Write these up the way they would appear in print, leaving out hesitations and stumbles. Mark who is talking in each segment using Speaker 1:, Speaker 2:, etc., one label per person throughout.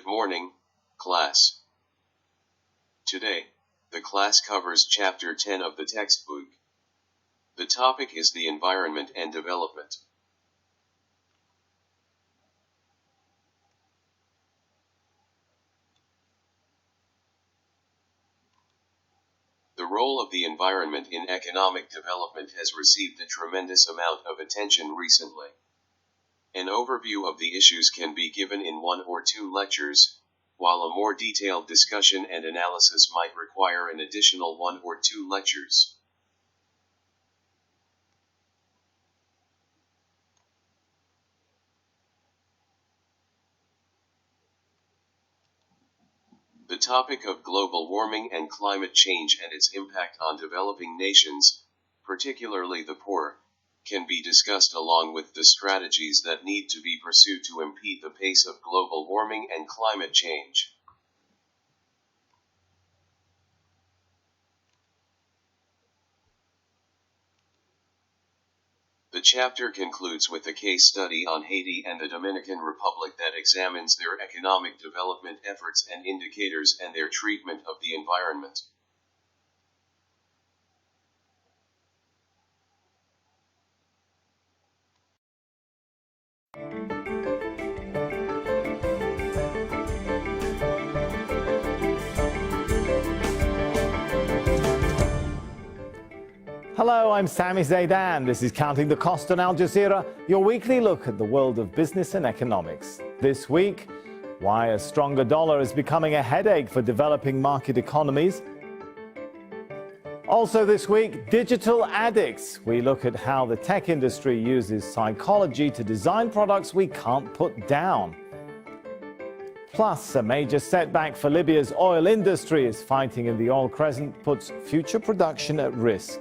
Speaker 1: Good morning, class. Today, the class covers Chapter 10 of the textbook. The topic is the environment and development. The role of the environment in economic development has received a tremendous amount of attention recently. An overview of the issues can be given in 1 or 2 lectures, while a more detailed discussion and analysis might require an additional 1 or 2 lectures. The topic of global warming and climate change and its impact on developing nations, particularly the poor, can be discussed along with the strategies that need to be pursued to impede the pace of global warming and climate change. The chapter concludes with a case study on Haiti and the Dominican Republic that examines their economic development efforts and indicators and their treatment of the environment.
Speaker 2: Hello, I'm Sami Zaidan. This is Counting the Cost on Al Jazeera, your weekly look at the world of business and economics. This week, why a stronger dollar is becoming a headache for developing market economies. Also this week, digital addicts. We look at how the tech industry uses psychology to design products we can't put down. Plus, a major setback for Libya's oil industry as fighting in the oil crescent puts future production at risk.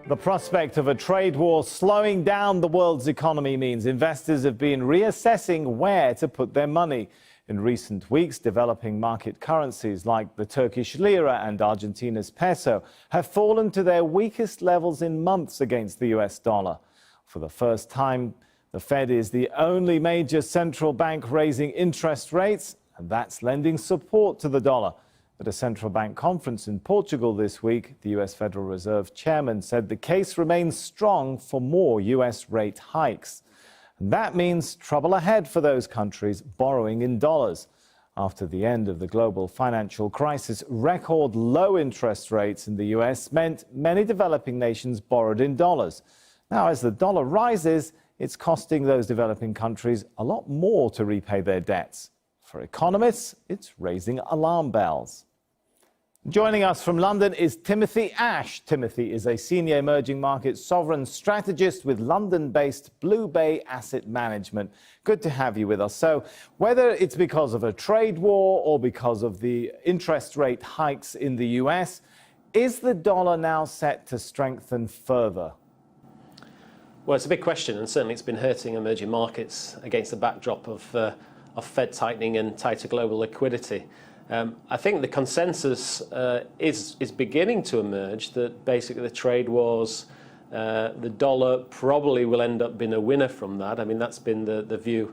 Speaker 2: The prospect of a trade war slowing down the world's economy means investors have been reassessing where to put their money. In recent weeks, developing market currencies like the Turkish lira and Argentina's peso have fallen to their weakest levels in months against the US dollar. For the first time, the Fed is the only major central bank raising interest rates, and that's lending support to the dollar. At a central bank conference in Portugal this week, the US Federal Reserve chairman said the case remains strong for more US rate hikes. And that means trouble ahead for those countries borrowing in dollars. After the end of the global financial crisis, record low interest rates in the US meant many developing nations borrowed in dollars. Now, as the dollar rises, it's costing those developing countries a lot more to repay their debts. For economists, it's raising alarm bells. Joining us from London is Timothy Ash. Timothy is a senior emerging market sovereign strategist with London-based Blue Bay Asset Management. Good to have you with us. So whether it's because of a trade war or because of the interest rate hikes in the US, is the dollar now set to strengthen further?
Speaker 3: Well, it's a big question, and certainly it's been hurting emerging markets against the backdrop of Fed tightening and tighter global liquidity. I think the consensus is beginning to emerge that basically the trade wars, the dollar probably will end up being a winner from that. I mean, that's been the view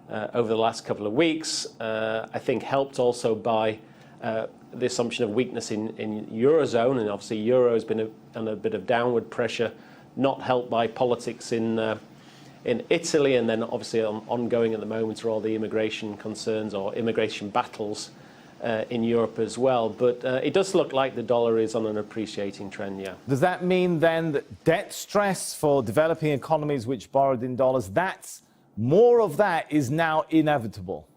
Speaker 3: over the last couple of weeks. I think helped also by the assumption of weakness in Eurozone, and obviously Euro has been under a bit of downward pressure, not helped by politics in Italy, and then obviously ongoing at the moment are all the immigration concerns or immigration battles in Europe as well. But it does look like the dollar is on an appreciating trend, yeah.
Speaker 2: Does that mean then that debt stress for developing economies which borrowed in dollars, more of that is now inevitable?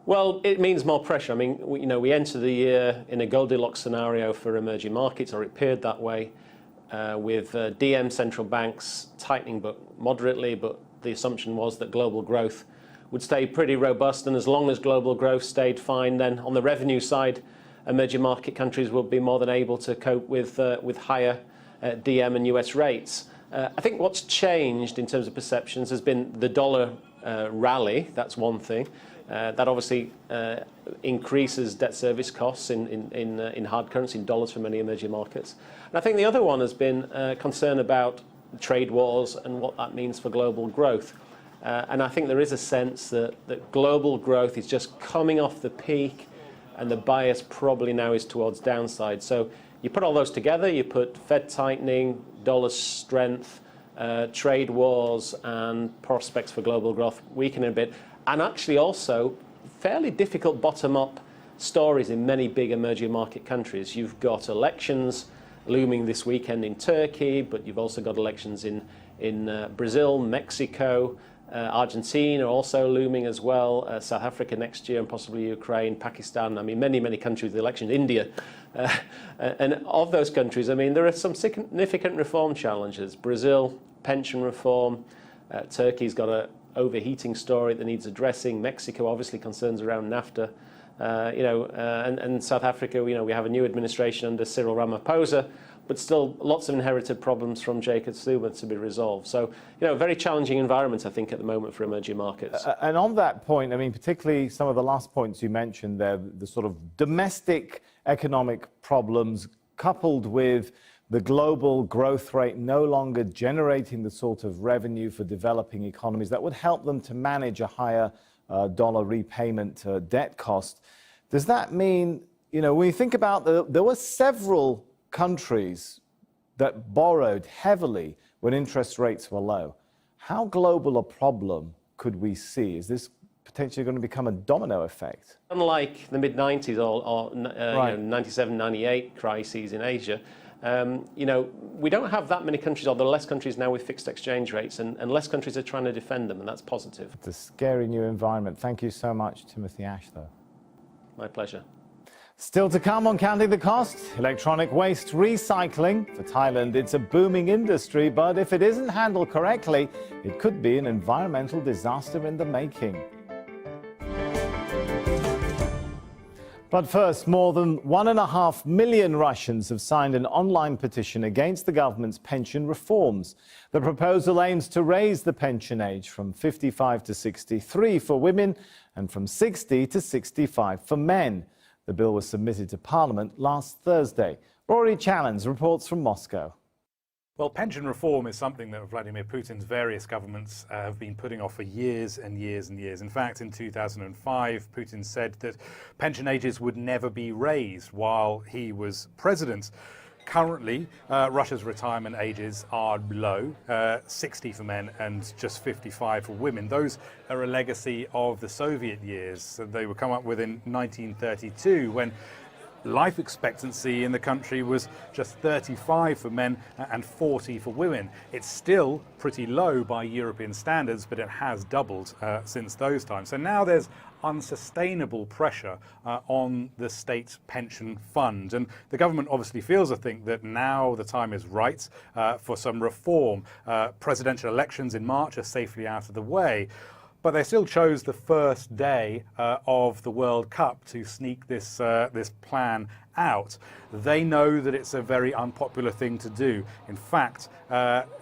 Speaker 3: Well, it means more pressure. I mean, we enter the year in a Goldilocks scenario for emerging markets, or it appeared that way, with DM central banks tightening but moderately, but the assumption was that global growth would stay pretty robust, and as long as global growth stayed fine, then on the revenue side, emerging market countries will be more than able to cope with higher DM and US rates. I think what's changed in terms of perceptions has been the dollar rally. That's one thing. That obviously increases debt service costs in hard currency, in dollars for many emerging markets. And I think the other one has been concern about trade wars and what that means for global growth. And I think there is a sense that global growth is just coming off the peak, and the bias probably now is towards downside. So you put all those together, you put Fed tightening, dollar strength, trade wars, and prospects for global growth weakening a bit, and actually also fairly difficult bottom-up stories in many big emerging market countries. You've got elections looming this weekend in Turkey, but you've also got elections in Brazil, Mexico, Argentina are also looming as well, South Africa next year, and possibly Ukraine, Pakistan. I mean, many countries with elections, India. And of those countries, I mean, there are some significant reform challenges. Brazil, pension reform. Turkey's got an overheating story that needs addressing. Mexico, obviously, concerns around NAFTA. And South Africa, we have a new administration under Cyril Ramaphosa, but still lots of inherited problems from Jacob Zuma to be resolved. So, a very challenging environment, I think, at the moment for emerging markets.
Speaker 2: And on that point, I mean, particularly some of the last points you mentioned there, the sort of domestic economic problems coupled with the global growth rate no longer generating the sort of revenue for developing economies that would help them to manage a higher dollar repayment debt cost. Does that mean, when you think about there were several countries that borrowed heavily when interest rates were low. How global a problem could we see? Is this potentially going to become a domino effect?
Speaker 3: Unlike the mid-90s or
Speaker 2: Right.
Speaker 3: 97, 98 crises in Asia, we don't have that many countries, or there are less countries now with fixed exchange rates, and less countries are trying to defend them, and that's positive.
Speaker 2: It's a scary new environment. Thank you so much, Timothy Ash, though.
Speaker 3: My pleasure.
Speaker 2: Still to come on Counting the Cost, electronic waste recycling. For Thailand, it's a booming industry, but if it isn't handled correctly, it could be an environmental disaster in the making. But first, more than 1.5 million Russians have signed an online petition against the government's pension reforms. The proposal aims to raise the pension age from 55 to 63 for women and from 60 to 65 for men. The bill was submitted to Parliament last Thursday. Rory Challens reports from Moscow.
Speaker 4: Well, pension reform is something that Vladimir Putin's various governments have been putting off for years and years and years. In fact, in 2005, Putin said that pension ages would never be raised while he was president. Currently, Russia's retirement ages are low, 60 for men and just 55 for women. Those are a legacy of the Soviet years. They were come up with in 1932, when life expectancy in the country was just 35 for men and 40 for women. It's still pretty low by European standards, but it has doubled since those times. So now there's unsustainable pressure on the state pension fund. And the government obviously feels, I think, that now the time is right for some reform. Presidential elections in March are safely out of the way. But they still chose the first day of the World Cup to sneak this plan out. They know that it's a very unpopular thing to do. In fact,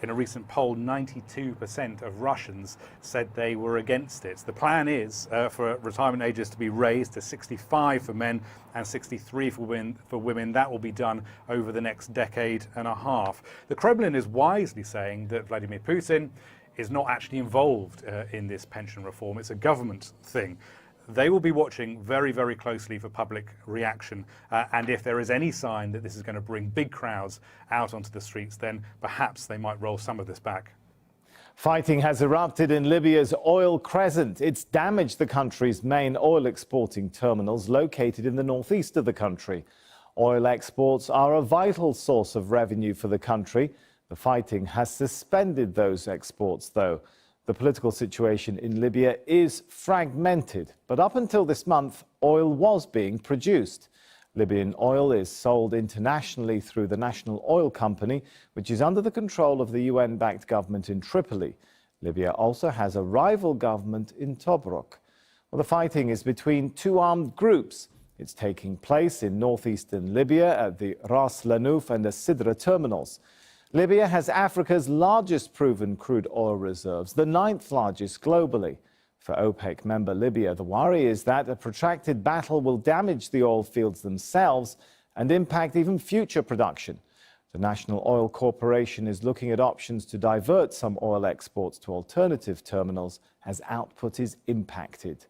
Speaker 4: in a recent poll, 92% of Russians said they were against it. The plan is for retirement ages to be raised to 65 for men and 63 for women. That will be done over the next decade and a half. The Kremlin is wisely saying that Vladimir Putin is not actually involved in this pension reform. It's a government thing. They will be watching very, very closely for public reaction. And if there is any sign that this is going to bring big crowds out onto the streets, then perhaps they might roll some of this back.
Speaker 2: Fighting has erupted in Libya's oil crescent. It's damaged the country's main oil exporting terminals located in the northeast of the country. Oil exports are a vital source of revenue for the country. The fighting has suspended those exports, though. The political situation in Libya is fragmented, but up until this month, oil was being produced. Libyan oil is sold internationally through the National Oil Company, which is under the control of the UN-backed government in Tripoli. Libya also has a rival government in Tobruk. Well, the fighting is between two armed groups. It's taking place in northeastern Libya at the Ras Lanuf and the Sidra terminals. Libya has Africa's largest proven crude oil reserves, the 9th largest globally. For OPEC member Libya, the worry is that a protracted battle will damage the oil fields themselves and impact even future production. The National Oil Corporation is looking at options to divert some oil exports to alternative terminals as output is impacted.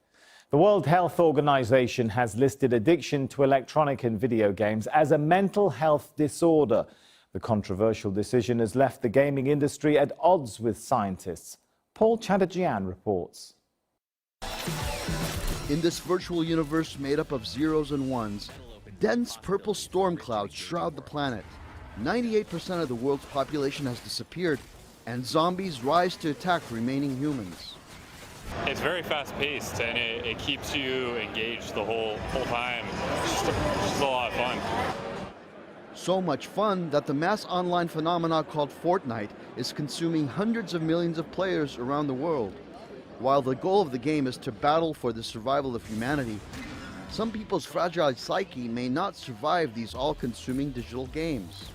Speaker 2: The World Health Organization has listed addiction to electronic and video games as a mental health disorder. The controversial decision has left the gaming industry at odds with scientists. Ch10-1 reports.
Speaker 5: In this virtual universe made up of zeros and ones, dense purple storm clouds shroud the planet. 98% of the world's population has disappeared, and zombies rise to attack remaining humans.
Speaker 6: It's very fast-paced, and it keeps you engaged the whole time. It's just a lot of fun.
Speaker 5: So much fun that the mass online phenomenon called Fortnite is consuming hundreds of millions of players around the world. While the goal of the game is to battle for the survival of humanity, some people's fragile psyche may not survive these all-consuming digital games.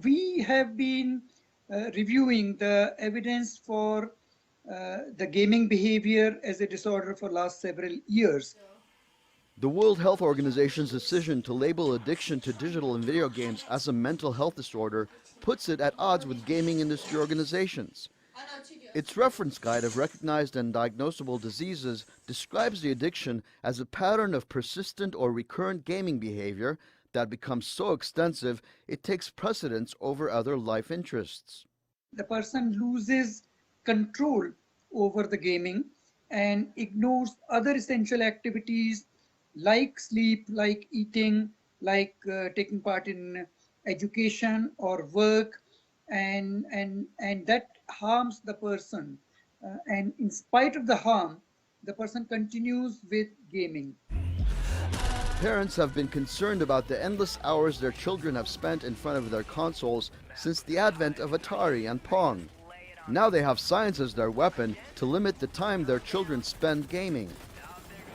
Speaker 7: We have been reviewing the evidence for the gaming behavior as a disorder for last several years.
Speaker 5: The World Health Organization's decision to label addiction to digital and video games as a mental health disorder puts it at odds with gaming industry organizations. Its reference guide of recognized and diagnosable diseases describes the addiction as a pattern of persistent or recurrent gaming behavior that becomes so extensive it takes precedence over other life interests.
Speaker 7: The person loses control over the gaming and ignores other essential activities like sleep, like eating, like taking part in education or work, and that harms the person. And in spite of the harm, the person continues with gaming.
Speaker 5: Parents have been concerned about the endless hours their children have spent in front of their consoles since the advent of Atari and Pong. Now they have science as their weapon to limit the time their children spend gaming.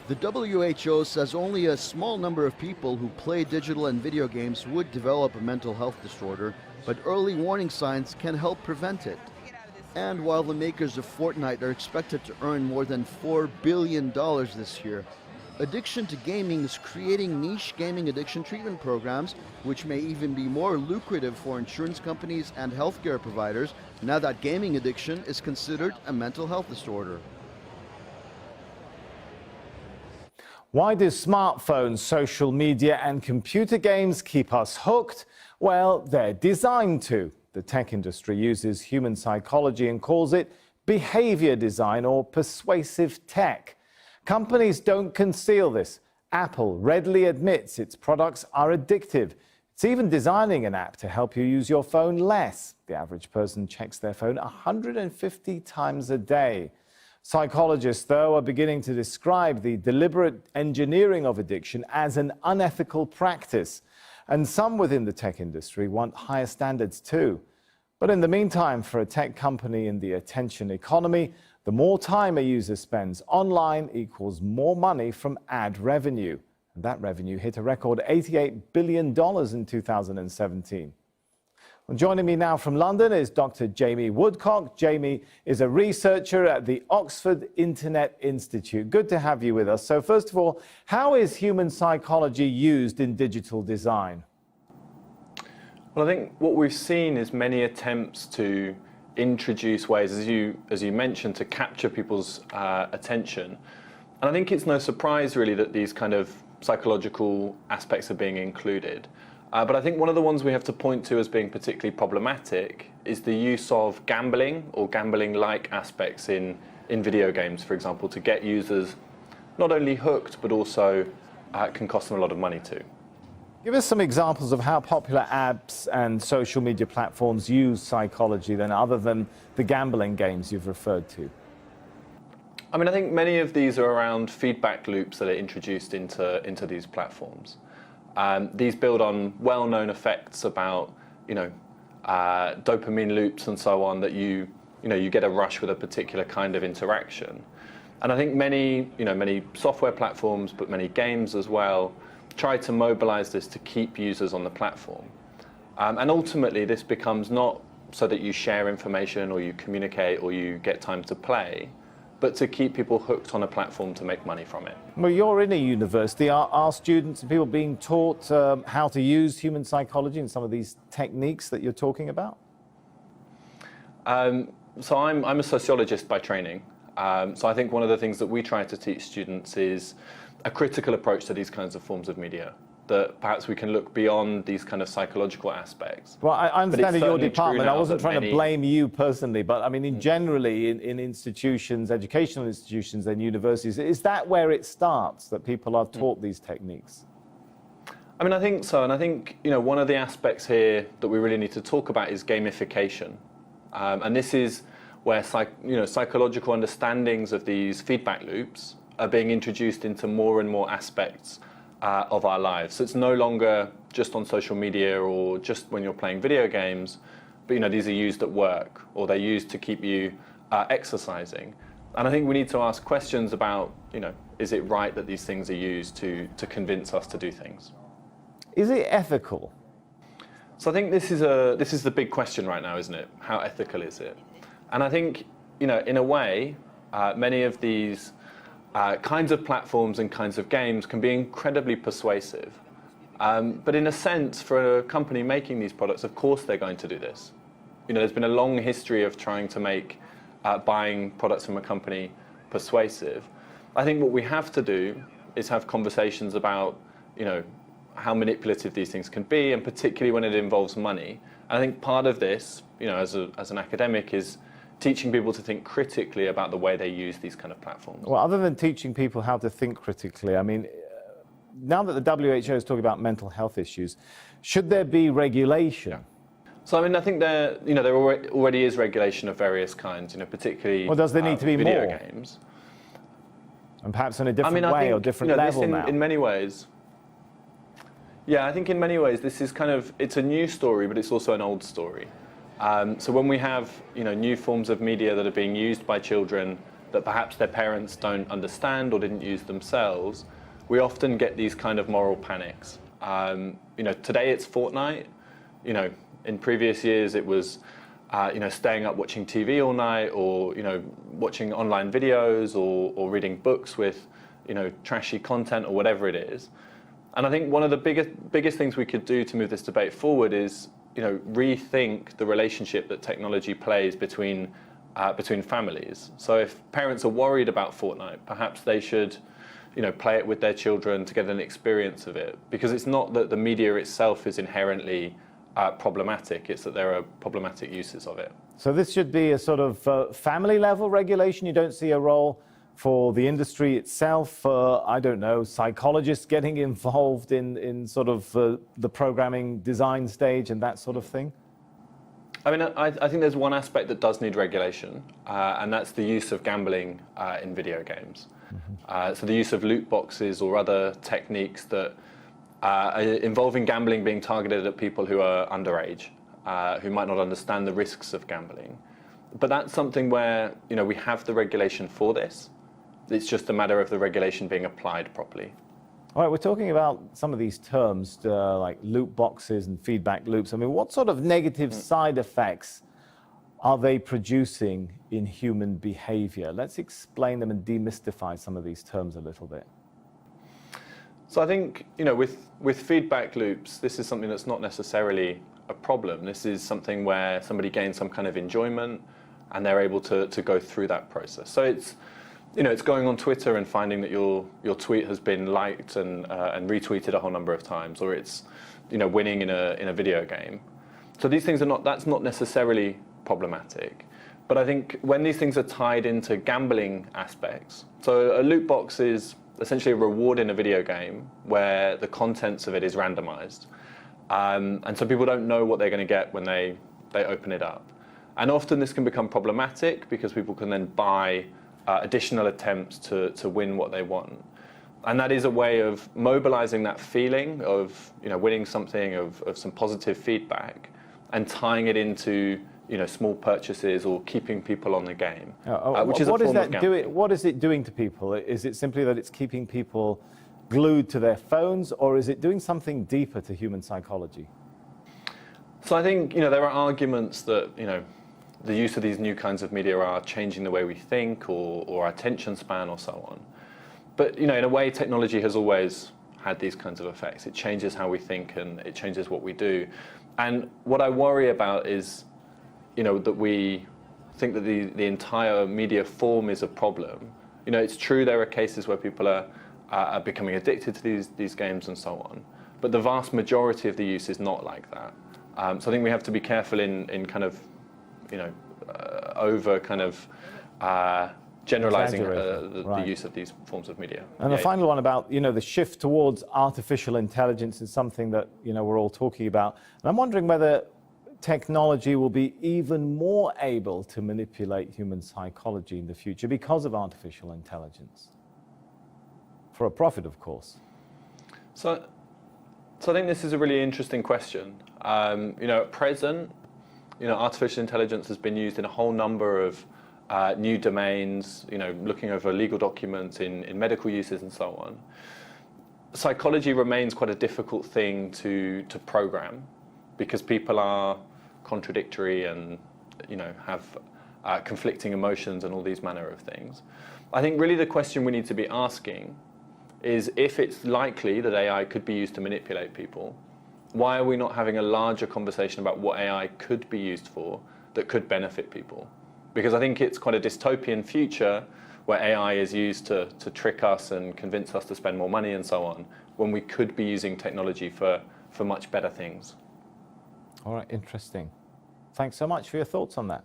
Speaker 5: The WHO says only a small number of people who play digital and video games would develop a mental health disorder, but early warning signs can help prevent it. And while the makers of Fortnite are expected to earn more than $4 billion this year, addiction to gaming is creating niche gaming addiction treatment programs, which may even be more lucrative for insurance companies and healthcare providers now that gaming addiction is considered a mental health disorder.
Speaker 2: Why do smartphones, social media and computer games keep us hooked? Well, they're designed to. The tech industry uses human psychology and calls it behavior design or persuasive tech. Companies don't conceal this. Apple readily admits its products are addictive. It's even designing an app to help you use your phone less. The average person checks their phone 150 times a day. Psychologists, though, are beginning to describe the deliberate engineering of addiction as an unethical practice. And some within the tech industry want higher standards too. But in the meantime, for a tech company in the attention economy, the more time a user spends online equals more money from ad revenue. And that revenue hit a record $88 billion in 2017. Well, joining me now from London is Dr. Jamie Woodcock. Jamie is a researcher at the Oxford Internet Institute. Good to have you with us. So first of all, how is human psychology used in digital design?
Speaker 8: Well, I think what we've seen is many attempts to introduce ways, as you mentioned, to capture people's attention. And I think it's no surprise really that these kind of psychological aspects are being included. But I think one of the ones we have to point to as being particularly problematic is the use of gambling or gambling-like aspects in video games, for example, to get users not only hooked, but also can cost them a lot of money too.
Speaker 2: Give us some examples of how popular apps and social media platforms use psychology then, other than the gambling games you've referred to.
Speaker 8: I mean, I think many of these are around feedback loops that are introduced into these platforms. These build on well-known effects about, dopamine loops and so on, that you get a rush with a particular kind of interaction. And I think many software platforms, but many games as well, try to mobilize this to keep users on the platform. And ultimately, this becomes not so that you share information or you communicate or you get time to play, but to keep people hooked on a platform to make money from it.
Speaker 2: Well, you're in a university. Are students and people being taught how to use human psychology and some of these techniques that you're talking about?
Speaker 8: So I'm a sociologist by training. So I think one of the things that we try to teach students is a critical approach to these kinds of forms of media, that perhaps we can look beyond these kind of psychological aspects.
Speaker 2: Well, I understand in your department, I wasn't trying to blame you personally, but I mean, generally in institutions, educational institutions and universities, is that where it starts, that people are taught these techniques?
Speaker 8: I mean, I think so. And I think, one of the aspects here that we really need to talk about is gamification. And this is where psychological understandings of these feedback loops are being introduced into more and more aspects of our lives. So it's no longer just on social media or just when you're playing video games, but these are used at work, or they're used to keep you exercising. And I think we need to ask questions about, is it right that these things are used to convince us to do things?
Speaker 2: Is it ethical?
Speaker 8: So I think this is the big question right now, isn't it? How ethical is it? And I think, in a way, many of these kinds of platforms and kinds of games can be incredibly persuasive. But in a sense, for a company making these products, of course they're going to do this. There's been a long history of trying to make buying products from a company persuasive. I think what we have to do is have conversations about, how manipulative these things can be, and particularly when it involves money. And I think part of this, as an academic, is teaching people to think critically about the way they use these kind of platforms.
Speaker 2: Well, other than teaching people how to think critically, I mean, now that the WHO is talking about mental health issues, should there be regulation?
Speaker 8: Yeah. So I mean, I think there already is regulation of various kinds, particularly.
Speaker 2: Well, does there need to be
Speaker 8: video
Speaker 2: more?
Speaker 8: Games?
Speaker 2: And perhaps in a different way or different level now.
Speaker 8: In many ways. Yeah, I think in many ways this is it's a new story, but it's also an old story. So when we have new forms of media that are being used by children that perhaps their parents don't understand or didn't use themselves, we often get these kind of moral panics. Today it's Fortnite. In previous years it was staying up watching TV all night, or watching online videos, or reading books with trashy content or whatever it is. And I think one of the biggest things we could do to move this debate forward is rethink the relationship that technology plays between families. So if parents are worried about Fortnite, perhaps they should play it with their children to get an experience of it, because it's not that the media itself is inherently problematic, it's that there are problematic uses of it.
Speaker 2: So this should be a sort of family level regulation. You don't see a role for the industry itself, I don't know, psychologists getting involved in sort of the programming design stage and that sort of thing?
Speaker 8: I mean, I think there's one aspect that does need regulation, and that's the use of gambling in video games. Mm-hmm. So the use of loot boxes or other techniques that involving gambling being targeted at people who are underage, who might not understand the risks of gambling. But that's something where we have the regulation for this. It's just a matter of the regulation being applied properly.
Speaker 2: All right, we're talking about some of these terms like loot boxes and feedback loops. I mean, what sort of negative side effects are they producing in human behavior? Let's explain them and demystify some of these terms a little bit.
Speaker 8: So I think, with feedback loops, this is something that's not necessarily a problem. This is something where somebody gains some kind of enjoyment and they're able to go through that process. So it's going on Twitter and finding that your tweet has been liked and retweeted a whole number of times, or it's winning in a video game. So these things that's not necessarily problematic. But I think when these things are tied into gambling aspects, so a loot box is essentially a reward in a video game where the contents of it is randomized, and so people don't know what they're going to get when they open it up. And often this can become problematic because people can then buy additional attempts to win what they want. And that is a way of mobilizing that feeling of winning something, of some positive feedback, and tying it into small purchases or keeping people on the game, which is a form of gambling.
Speaker 2: What is it doing to people? Is it simply that it's keeping people glued to their phones, or is it doing something deeper to human psychology?
Speaker 8: So I think there are arguments that the use of these new kinds of media are changing the way we think or our attention span or so on. But in a way, technology has always had these kinds of effects. It changes how we think and it changes what we do. And what I worry about is, that we think that the entire media form is a problem. It's true there are cases where people are becoming addicted to these games and so on, but the vast majority of the use is not like that. So I think we have to be careful in kind of, over kind of generalizing the use of these forms of media.
Speaker 2: And the final one about, the shift towards artificial intelligence is something that, we're all talking about. And I'm wondering whether technology will be even more able to manipulate human psychology in the future because of artificial intelligence. For a profit, of course.
Speaker 8: So I think this is a really interesting question. At present, artificial intelligence has been used in a whole number of new domains, looking over legal documents in medical uses and so on. Psychology remains quite a difficult thing to program because people are contradictory and, have conflicting emotions and all these manner of things. I think really the question we need to be asking is if it's likely that AI could be used to manipulate people, why are we not having a larger conversation about what AI could be used for that could benefit people? Because I think it's quite a dystopian future where AI is used to trick us and convince us to spend more money and so on, when we could be using technology for much better things.
Speaker 2: All right, interesting. Thanks so much for your thoughts on that.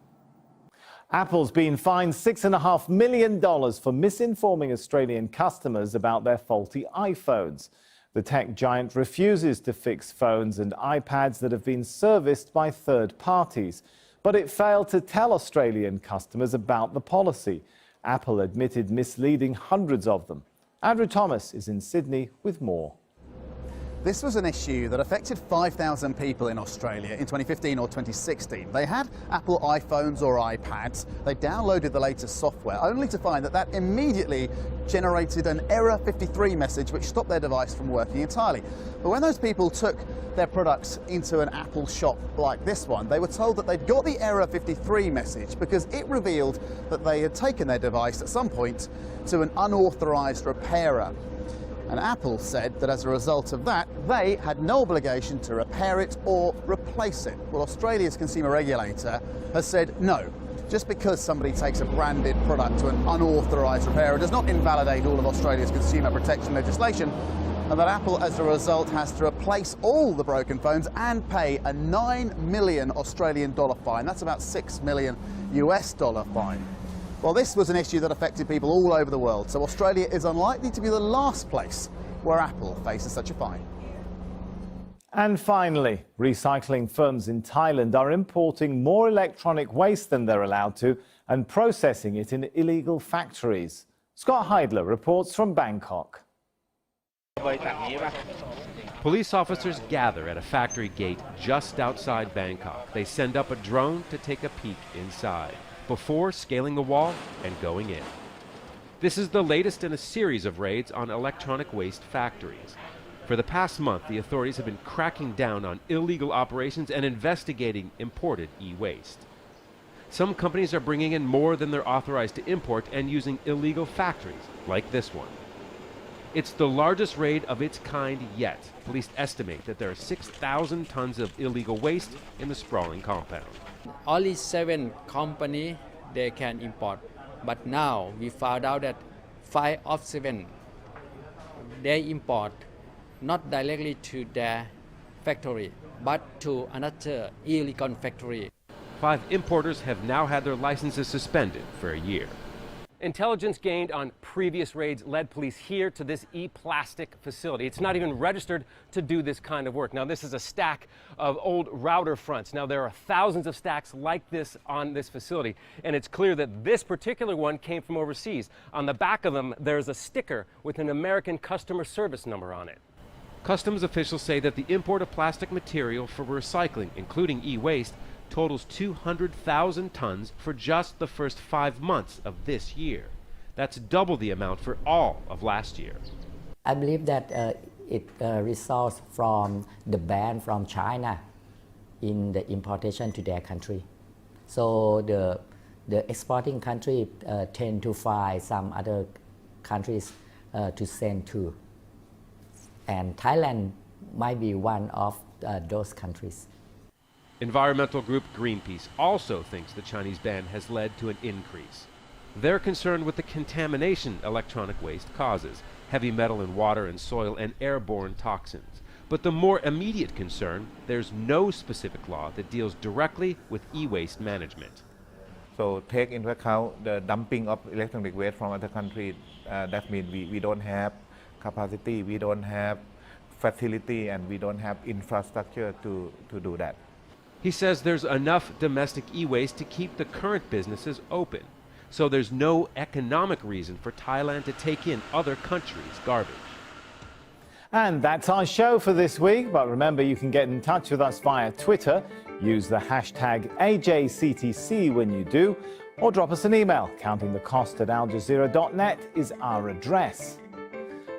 Speaker 2: Apple's been fined $6.5 million for misinforming Australian customers about their faulty iPhones. The tech giant refuses to fix phones and iPads that have been serviced by third parties. But it failed to tell Australian customers about the policy. Apple admitted misleading hundreds of them. Andrew Thomas is in Sydney with more.
Speaker 9: This was an issue that affected 5,000 people in Australia in 2015 or 2016. They had Apple iPhones or iPads. They downloaded the latest software, only to find that immediately generated an error 53 message which stopped their device from working entirely. But when those people took their products into an Apple shop like this one, they were told that they'd got the error 53 message because it revealed that they had taken their device at some point to an unauthorized repairer. And Apple said that as a result of that, they had no obligation to repair it or replace it. Well, Australia's consumer regulator has said no. Just because somebody takes a branded product to an unauthorised repairer does not invalidate all of Australia's consumer protection legislation, and that Apple, as a result, has to replace all the broken phones and pay a $9 million Australian dollar fine. That's about $6 million US dollar fine. Well, this was an issue that affected people all over the world, so Australia is unlikely to be the last place where Apple faces such a fine.
Speaker 2: And finally, recycling firms in Thailand are importing more electronic waste than they're allowed to and processing it in illegal factories. Scott Heidler reports from Bangkok.
Speaker 10: Police officers gather at a factory gate just outside Bangkok. They send up a drone to take a peek inside before scaling the wall and going in. This is the latest in a series of raids on electronic waste factories. For the past month, the authorities have been cracking down on illegal operations and investigating imported e-waste. Some companies are bringing in more than they're authorized to import and using illegal factories, like this one. It's the largest raid of its kind yet. Police estimate that there are 6,000 tons of illegal waste in the sprawling compound.
Speaker 11: Only 7 companies they can import, but now we found out that 5 of 7 they import not directly to their factory, but to another ECON factory.
Speaker 10: 5 importers have now had their licenses suspended for a year. Intelligence gained on previous raids led police here to this e-plastic facility. It's not even registered to do this kind of work. Now, this is a stack of old router fronts. Now, there are thousands of stacks like this on this facility, and it's clear that this particular one came from overseas. On the back of them, there's a sticker with an American customer service number on it. Customs officials say that the import of plastic material for recycling, including e-waste, totals 200,000 tons for just the first 5 months of this year. That's double the amount for all of last year.
Speaker 12: I believe that it results from the ban from China in the importation to their country. So the exporting country tend to find some other countries to send to. And Thailand might be one of those countries.
Speaker 10: Environmental group Greenpeace also thinks the Chinese ban has led to an increase. They're concerned with the contamination electronic waste causes, heavy metal in water and soil, and airborne toxins. But the more immediate concern, there's no specific law that deals directly with e-waste management.
Speaker 13: So take into account the dumping of electronic waste from other countries. That means we don't have capacity, we don't have facility, and we don't have infrastructure to do that.
Speaker 10: He says there's enough domestic e-waste to keep the current businesses open. So there's no economic reason for Thailand to take in other countries' garbage.
Speaker 2: And that's our show for this week. But remember, you can get in touch with us via Twitter. Use the hashtag AJCTC when you do, or drop us an email. countingthecost@aljazeera.net is our address.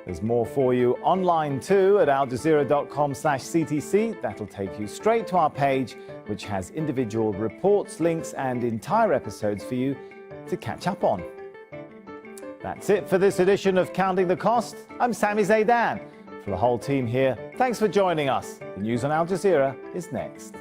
Speaker 2: There's more for you online too at aljazeera.com/CTC. That'll take you straight to our page, which has individual reports, links, and entire episodes for you to catch up on. That's it for this edition of Counting the Cost. I'm Sami Zaidan. For the whole team here, thanks for joining us. The news on Al Jazeera is next.